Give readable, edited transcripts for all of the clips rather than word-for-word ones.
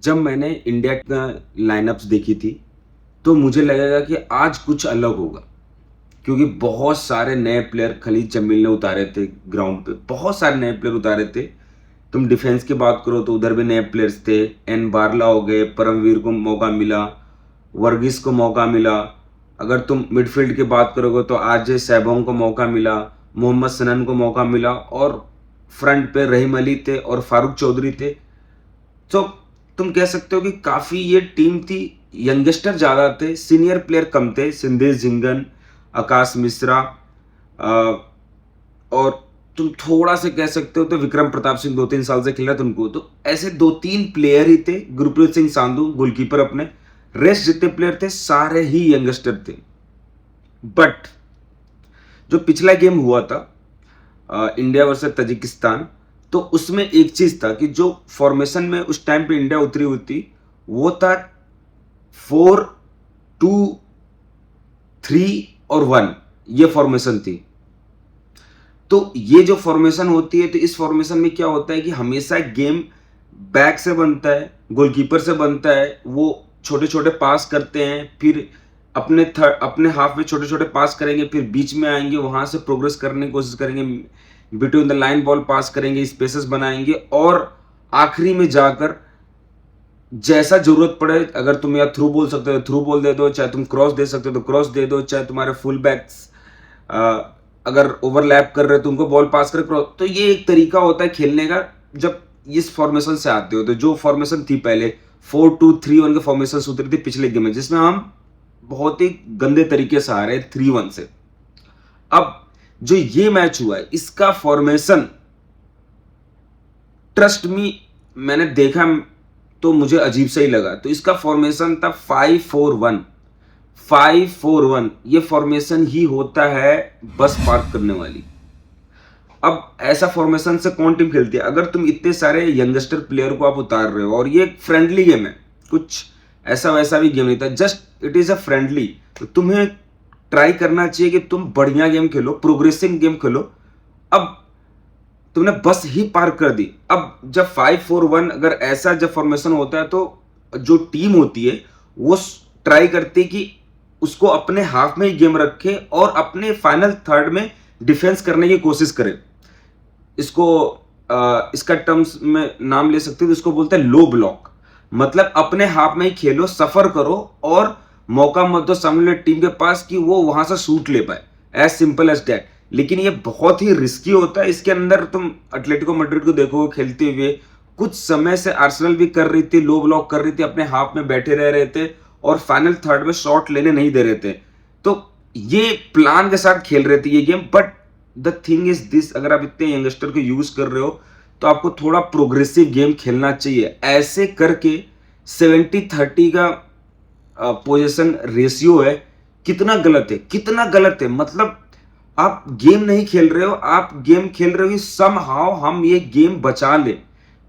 जब मैंने इंडिया का लाइनअप्स देखी थी, तो मुझे लगेगा कि आज कुछ अलग होगा, क्योंकि बहुत सारे नए प्लेयर खलीद जमील ने उतारे थे ग्राउंड पे, बहुत सारे नए प्लेयर उतारे थे। तुम डिफेंस की बात करो तो उधर भी नए प्लेयर्स थे। एन बारला हो गए, परमवीर को मौका मिला, वर्गीस को मौका मिला। अगर तुम मिडफील्ड की बात करोगे तो आरजे सैबोंग को मौका मिला, मोहम्मद सनन को मौका मिला, और फ्रंट पे रहीम अली थे और फारूक चौधरी थे। तो तुम कह सकते हो कि काफी ये टीम थी। यंगस्टर ज्यादा थे, सीनियर प्लेयर कम थे। सिंधेश झिंगन, आकाश मिश्रा, और तुम थोड़ा सा कह सकते हो तो विक्रम प्रताप सिंह 2-3 साल से खेल रहा था उनको, तो ऐसे 2-3 प्लेयर ही थे। गुरप्रीत सिंह सांधू गोलकीपर अपने, रेस्ट जितने प्लेयर थे सारे ही यंगस्टर थे। बट जो पिछला गेम हुआ था इंडिया वर्सेस तजिकिस्तान, तो उसमें एक चीज था कि जो फॉर्मेशन में उस टाइम पे इंडिया उतरी हुई थी, वो था 4-2-3-1, ये फॉर्मेशन थी। तो ये जो फॉर्मेशन होती है, तो इस फॉर्मेशन में क्या होता है कि हमेशा गेम बैक से बनता है, गोलकीपर से बनता है। वो छोटे छोटे पास करते हैं, फिर अपने हाफ में छोटे छोटे पास करेंगे, फिर बीच में आएंगे, वहां से प्रोग्रेस करने की कोशिश करेंगे, between the line ball pass करेंगे, स्पेसेस बनाएंगे, और आखिरी में जाकर जैसा जरूरत पड़े, अगर तुम या थ्रू बोल सकते हो थ्रू बॉल दे दो, चाहे तुम क्रॉस दे सकते हो तो क्रॉस दे दो, चाहे तुम्हारे फुल बैक्स अगर ओवरलैप कर रहे हो तो उनको बॉल पास कर क्रॉस। तो ये एक तरीका होता है खेलने का जब इस फॉर्मेशन से आते हो। तो जो फॉर्मेशन थी पहले 4-2-3-1 के फॉर्मेशन उतरी थी पिछले गेम में, जिसमें हम बहुत ही गंदे तरीके से आ रहे 3-1 से। अब जो ये मैच हुआ है, इसका फॉर्मेशन, ट्रस्ट मी, मैंने देखा तो मुझे अजीब सा ही लगा। तो इसका फॉर्मेशन था 5-4-1। 5-4-1 ये फॉर्मेशन ही होता है बस पार्क करने वाली। अब ऐसा फॉर्मेशन से कौन टीम खेलती है? अगर तुम इतने सारे यंगस्टर प्लेयर को आप उतार रहे हो, और ये एक फ्रेंडली गेम है, कुछ ऐसा वैसा भी गेम नहीं था, just it is a friendly. तो तुम्हें ट्राई करना चाहिए कि तुम बढ़िया गेम खेलो, प्रोग्रेसिंग गेम खेलो। अब तुमने बस ही पार कर दी। अब जब 5-4-1 अगर ऐसा जब फॉर्मेशन होता है, तो जो टीम होती है वो ट्राई करती है कि उसको अपने हाफ में ही गेम रखे और अपने फाइनल थर्ड में डिफेंस करने की कोशिश करे। इसको इसका टर्म्स में नाम ले सकते हो, इसको बोलते हैं लो ब्लॉक। मतलब अपने हाफ में ही खेलो, सफर करो, और मौका मत दो सामने टीम के पास कि वो वहां से शूट ले पाए। As simple as that. लेकिन ये बहुत ही रिस्की होता है। इसके अंदर तुम एटलेटिको मैड्रिड को देखोगे खेलते हुए, कुछ समय से आर्सेनल भी कर रही थी, लो ब्लॉक कर रही थी, अपने हाफ में बैठे रह रहे थे और फाइनल थर्ड में शॉट लेने नहीं दे रहे थे। तो ये प्लान के साथ खेल रहे थे ये game. But the thing is this, अगर आप इतने यंगस्टर को यूज कर रहे हो तो आपको थोड़ा प्रोग्रेसिव गेम खेलना चाहिए। ऐसे करके 70-30 का पोजीशन रेशियो है, कितना गलत है, कितना गलत है। मतलब आप गेम नहीं खेल रहे हो, आप गेम खेल रहे हो कि समहाउ हम ये गेम बचा ले।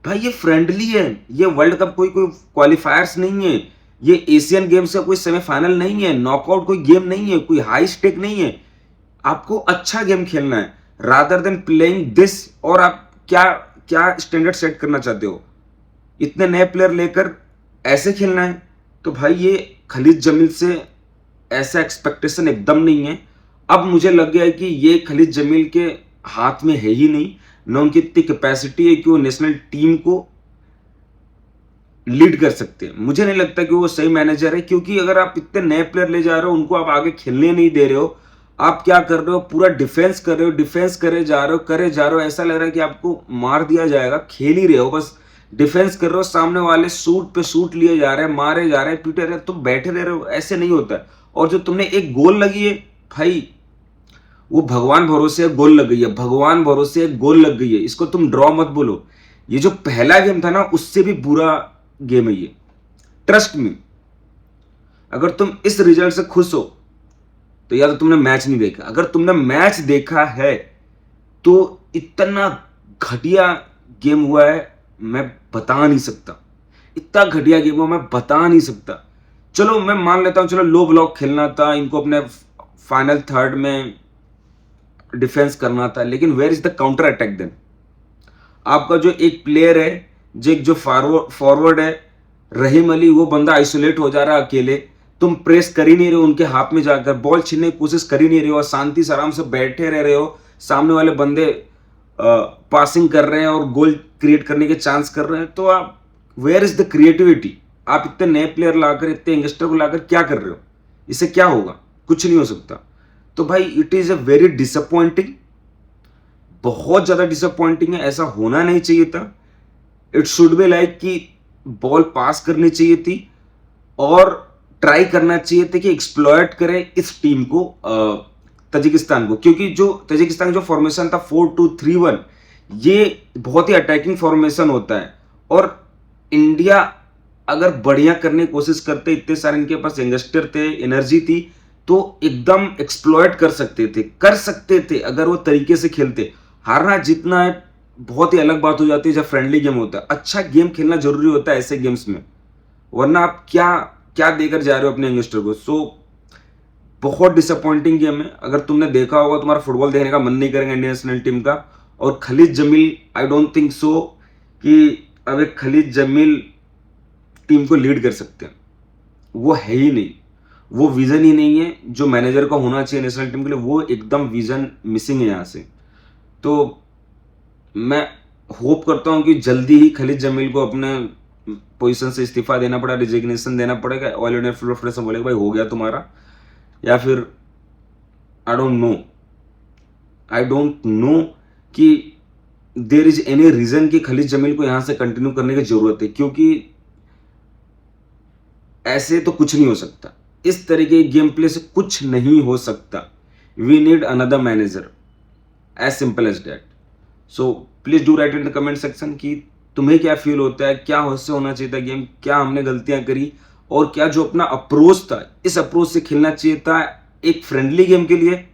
भाई ये फ्रेंडली है, ये वर्ल्ड कप कोई कोई क्वालिफायर्स नहीं है, ये एशियन गेम्स का कोई सेमीफाइनल नहीं है, नॉकआउट कोई गेम नहीं है, कोई हाई स्टेक नहीं है। आपको अच्छा गेम खेलना है रादर देन प्लेइंग दिस। और आप क्या क्या स्टैंडर्ड सेट करना चाहते हो? इतने नए प्लेयर लेकर ऐसे खेलना है? तो भाई ये खलीद जमील से ऐसा एक्सपेक्टेशन एकदम नहीं है। अब मुझे लग गया है कि ये खलीद जमील के हाथ में है ही नहीं, न उनकी इतनी कैपेसिटी है कि वो नेशनल टीम को लीड कर सकते हैं। मुझे नहीं लगता कि वो सही मैनेजर है, क्योंकि अगर आप इतने नए प्लेयर ले जा रहे हो, उनको आप आगे खेलने नहीं दे रहे हो, आप क्या कर रहे हो, पूरा डिफेंस कर रहे हो, डिफेंस करे जा रहे हो, ऐसा लग रहा है कि आपको मार दिया जाएगा। खेल ही रहे हो, बस डिफेंस कर रहे हो, सामने वाले शूट पे शूट लिए जा रहे हैं, मारे जा रहे हैं, पीटे रहे, तुम बैठे रह रहे हो। ऐसे नहीं होता है। और जो तुमने एक गोल लगी है भाई, वो भगवान भरोसे गोल लग गई है, भगवान भरोसे गोल लग गई है, इसको तुम ड्रॉ मत बोलो। ये जो पहला गेम था ना, उससे भी बुरा गेम है ये, ट्रस्ट मी। अगर तुम इस रिजल्ट से खुश हो तो या तो तुमने मैच नहीं देखा। अगर तुमने मैच देखा है तो इतना घटिया गेम हुआ है, मैं बता नहीं सकता। इतना घटिया गेम हुआ, मैं बता नहीं सकता। चलो मैं मान लेता हूं, चलो लो ब्लॉक खेलना था इनको, अपने फाइनल थर्ड में डिफेंस करना था, लेकिन where is the counter attack then? आपका जो एक प्लेयर है, जो फॉरवर्ड है, रहीम अली वो बंदा आइसोलेट हो जा रहा है अकेले, तुम प्रेस कर ही नहीं रहे हो उनके हाथ में जाकर, बॉल छीनने की कोशिश कर ही नहीं रहे हो और शांति से आराम से बैठे रह रहे हो, सामने वाले बंदे पासिंग कर रहे हैं और गोल क्रिएट करने के चांस कर रहे हैं, तो आप वेयर इज द क्रिएटिविटी? आप इतने नए प्लेयर लाकर, इतने यंगस्टर को लाकर क्या कर रहे हो? इससे क्या होगा? कुछ नहीं हो सकता। तो भाई it is a very disappointing, बहुत ज्यादा डिसअपॉइंटिंग है, ऐसा होना नहीं चाहिए था। इट शुड बी लाइक कि बॉल पास करनी चाहिए थी और ट्राई करना चाहिए था कि एक्सप्लॉयट करे इस टीम को, तजिकिस्तान को, क्योंकि जो तजिकिस्तान का जो फॉर्मेशन था 4-2-3-1, ये बहुत ही अटैकिंग फॉर्मेशन होता है और इंडिया अगर बढ़िया करने की कोशिश करते, इतने सारे इनके पास यंगस्टर थे, एनर्जी थी, तो एकदम एक्सप्लॉयट कर सकते थे अगर वो तरीके से खेलते। हारना जीतना है बहुत ही अलग बात हो जाती है जब फ्रेंडली गेम होता है। अच्छा गेम खेलना जरूरी होता है ऐसे गेम्स में, वरना आप क्या क्या देकर जा रहे हो अपने यंगस्टर को। सो बहुत डिसअपॉइंटिंग गेम है। अगर तुमने देखा होगा, तुम्हारा फुटबॉल देखने का मन नहीं करेगा इंडियन नेशनल टीम का। और Khalid Jamil, I don't think so कि अब एक खलीद जमील टीम को लीड कर सकते हैं, वो है ही नहीं, वो विजन ही नहीं है जो मैनेजर का होना चाहिए नेशनल टीम के लिए, वो एकदम विजन मिसिंग है यहाँ से। तो मैं होप करता हूं कि जल्दी ही खलीद जमील को अपने पोजीशन से इस्तीफा देना पड़ा, रिजिग्नेशन देना पड़ेगा। ऑल इंडिया फुटबॉल फेडरेशन बोलेगा भाई हो गया तुम्हारा, या फिर आई डोंट नो कि देर इज एनी रीजन कि खलीद जमील को यहां से कंटिन्यू करने की जरूरत है, क्योंकि ऐसे तो कुछ नहीं हो सकता, इस तरीके के गेम प्ले से कुछ नहीं हो सकता। We need another manager, as simple as that. So please do write in the comment section कि तुम्हें क्या फील होता है, क्या उससे होना चाहिए था गेम, क्या हमने गलतियां करी, और क्या जो अपना अप्रोच था इस अप्रोच से खेलना चाहिए था एक फ्रेंडली गेम के लिए,